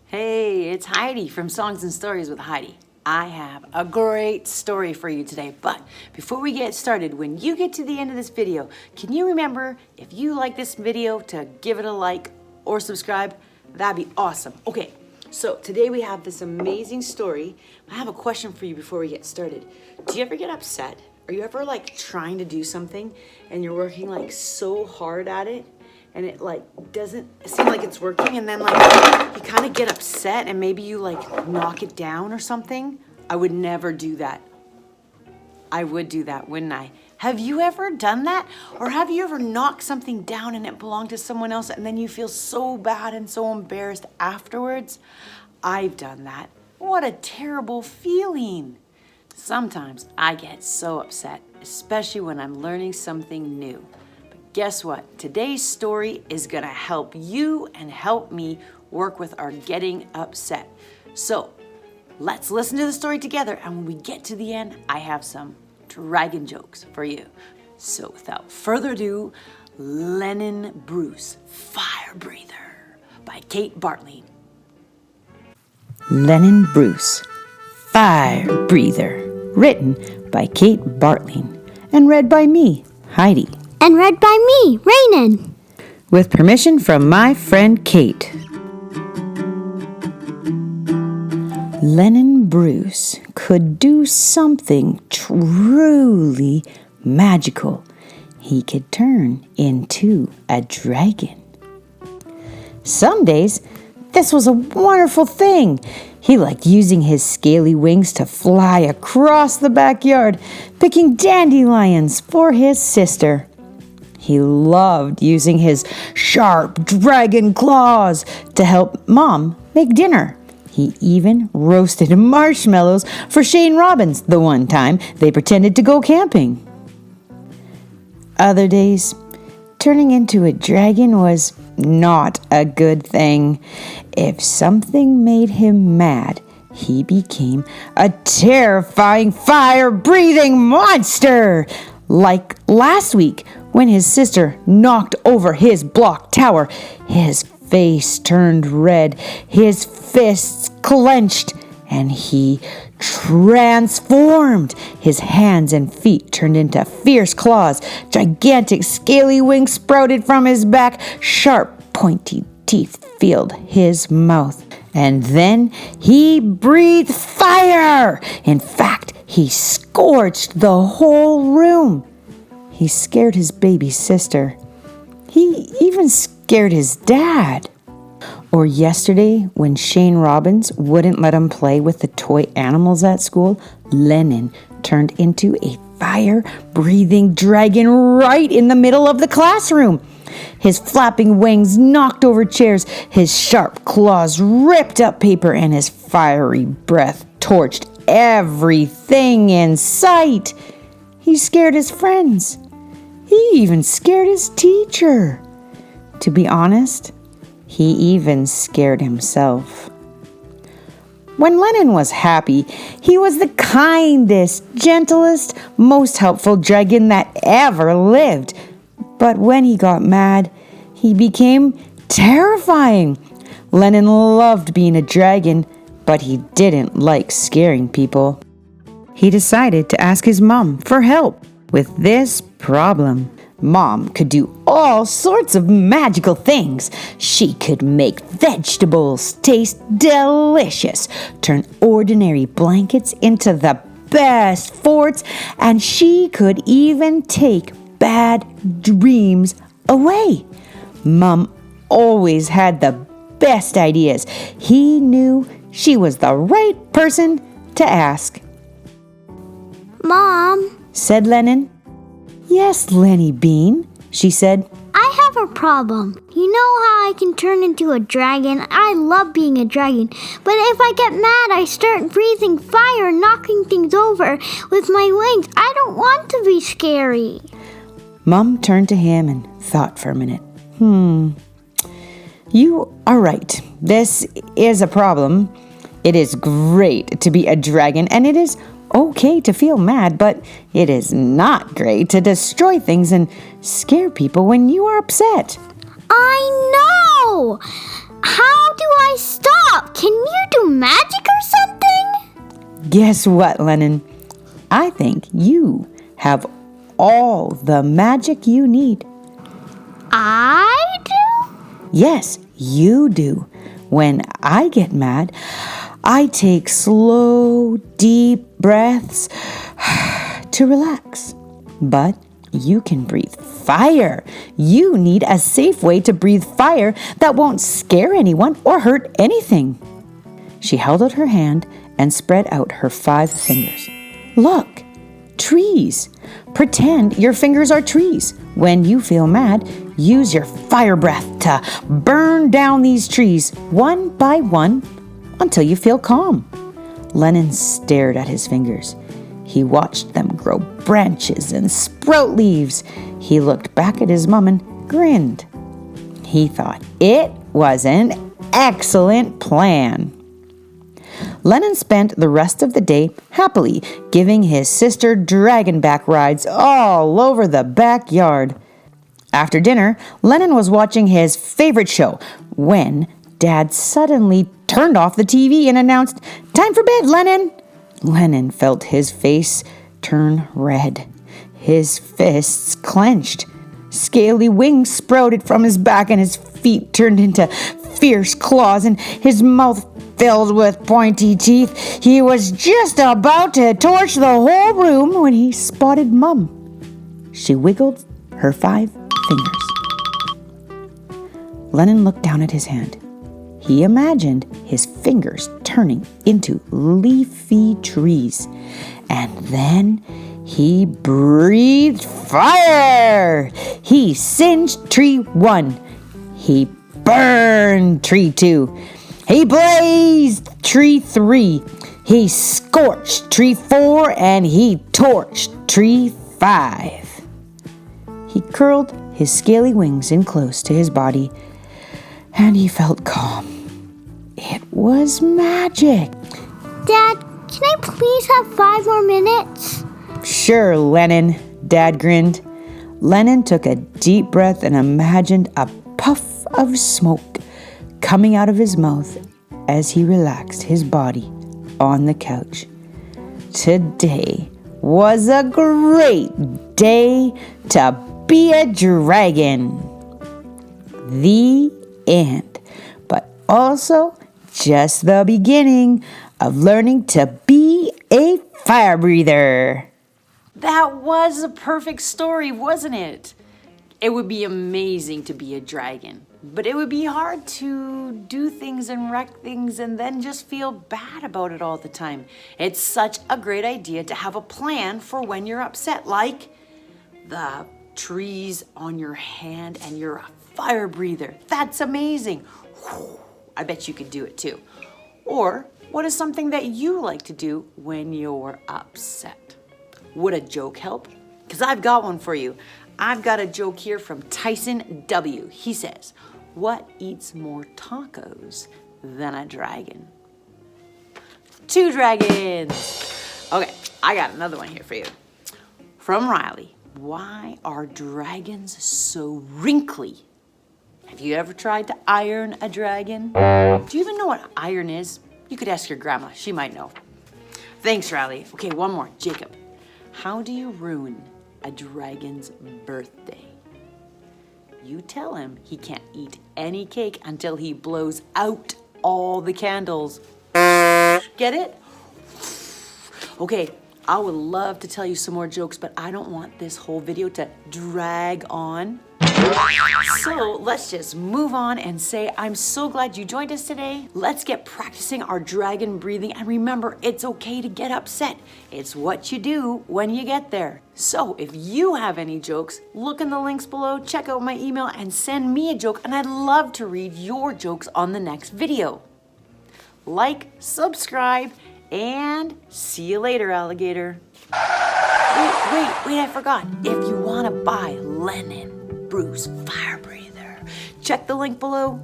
Hey, it's Heidi from Songs and Stories with Heidi. I have a great story for you today, but before we get started, when you get to the end of this video, can you remember, if you like this video, to give it a like or subscribe? That'd be awesome. Okay, so today we have this amazing story. I have a question for you before we get started. Do you ever get upset? Are you ever trying to do something and you're working so hard at it and it doesn't seem like it's working, and then you kind of get upset and maybe you knock it down or something? I would never do that. I would do that, wouldn't I? Have you ever done that? Or have you ever knocked something down and it belonged to someone else and then you feel so bad and so embarrassed afterwards? I've done that. What a terrible feeling. Sometimes I get so upset, especially when I'm learning something new. But guess what? Today's story is gonna help you and help me work with our getting upset. So let's listen to the story together, and when we get to the end, I have some dragon jokes for you. So without further ado, Lennon Brucefirebreather by Kate Bartlein. Lennon Brucefirebreather, written by Kate Bartlein and read by me, Heidi. And read by me, Lennon. With permission from my friend Kate. Lennon Bruce could do something truly magical. He could turn into a dragon. Some days, this was a wonderful thing. He liked using his scaly wings to fly across the backyard, picking dandelions for his sister. He loved using his sharp dragon claws to help Mom make dinner. He even roasted marshmallows for Shane Robbins the one time they pretended to go camping. Other days, turning into a dragon was not a good thing. If something made him mad, he became a terrifying fire-breathing monster. Like last week, when his sister knocked over his block tower, his face turned red, his fists clenched, and he transformed. His hands and feet turned into fierce claws. Gigantic scaly wings sprouted from his back. Sharp, pointy teeth filled his mouth. And then he breathed fire. In fact, he scorched the whole room. He scared his baby sister. He even scared his dad. Or yesterday, when Shane Robbins wouldn't let him play with the toy animals at school, Lennon turned into a fire-breathing dragon right in the middle of the classroom. His flapping wings knocked over chairs, his sharp claws ripped up paper, and his fiery breath torched everything in sight. He scared his friends. He even scared his teacher. To be honest, he even scared himself. When Lennon was happy, he was the kindest, gentlest, most helpful dragon that ever lived. But when he got mad, he became terrifying. Lennon loved being a dragon, but he didn't like scaring people. He decided to ask his mom for help with this problem. Mom could do all sorts of magical things. She could make vegetables taste delicious, turn ordinary blankets into the best forts, and she could even take bad dreams away. Mom always had the best ideas. He knew she was the right person to ask. Mom, Said Lennon. Yes, Lenny Bean, she said. I have a problem. You know how I can turn into a dragon? I love being a dragon. But if I get mad, I start breathing fire, knocking things over with my wings. I don't want to be scary. Mom turned to him and thought for a minute. You are right. This is a problem. It is great to be a dragon, and it is okay to feel mad, but it is not great to destroy things and scare people when you are upset. I know! How do I stop? Can you do magic or something? Guess what, Lennon? I think you have all the magic you need. I do? Yes, you do. When I get mad, I take slow, deep breaths to relax. But you can breathe fire. You need a safe way to breathe fire that won't scare anyone or hurt anything. She held out her hand and spread out her 5 fingers. Look, trees. Pretend your fingers are trees. When you feel mad, use your fire breath to burn down these trees one by one until you feel calm. Lennon stared at his fingers. He watched them grow branches and sprout leaves. He looked back at his mom and grinned. He thought it was an excellent plan. Lennon spent the rest of the day happily giving his sister dragonback rides all over the backyard. After dinner, Lennon was watching his favorite show when Dad suddenly turned off the TV and announced, "Time for bed, Lennon." Lennon felt his face turn red. His fists clenched. Scaly wings sprouted from his back and his feet turned into fierce claws and his mouth filled with pointy teeth. He was just about to torch the whole room when he spotted Mum. She wiggled her 5 fingers. Lennon looked down at his hand. He imagined his fingers turning into leafy trees. And then he breathed fire. He singed tree 1. He burned tree 2. He blazed tree 3. He scorched tree 4 and he torched tree 5. He curled his scaly wings in close to his body and he felt calm. It was magic. Dad, can I please have 5 more minutes? Sure, Lennon, Dad grinned. Lennon took a deep breath and imagined a puff of smoke coming out of his mouth as he relaxed his body on the couch. Today was a great day to be a dragon. The end. But also just the beginning of learning to be a fire breather. That was a perfect story, wasn't it? It would be amazing to be a dragon, but it would be hard to do things and wreck things and then just feel bad about it all the time. It's such a great idea to have a plan for when you're upset, like the trees on your hand and you're a fire breather. That's amazing. I bet you could do it too. Or what is something that you like to do when you're upset? Would a joke help? Because I've got one for you. I've got a joke here from Tyson W. He says, "What eats more tacos than a dragon?" 2 dragons. Okay, I got another one here for you. From Riley, "Why are dragons so wrinkly?" Have you ever tried to iron a dragon? Do you even know what iron is? You could ask your grandma. She might know. Thanks, Riley. Okay, one more. Jacob, "How do you ruin a dragon's birthday?" You tell him he can't eat any cake until he blows out all the candles. Get it? Okay, I would love to tell you some more jokes, but I don't want this whole video to drag on. So let's just move on and say, I'm so glad you joined us today. Let's get practicing our dragon breathing. And remember, it's okay to get upset. It's what you do when you get there. So if you have any jokes, look in the links below, check out my email and send me a joke. And I'd love to read your jokes on the next video. Like, subscribe, and see you later, alligator. Wait, I forgot. If you want to buy Lennon Bruce Firebreather, check the link below.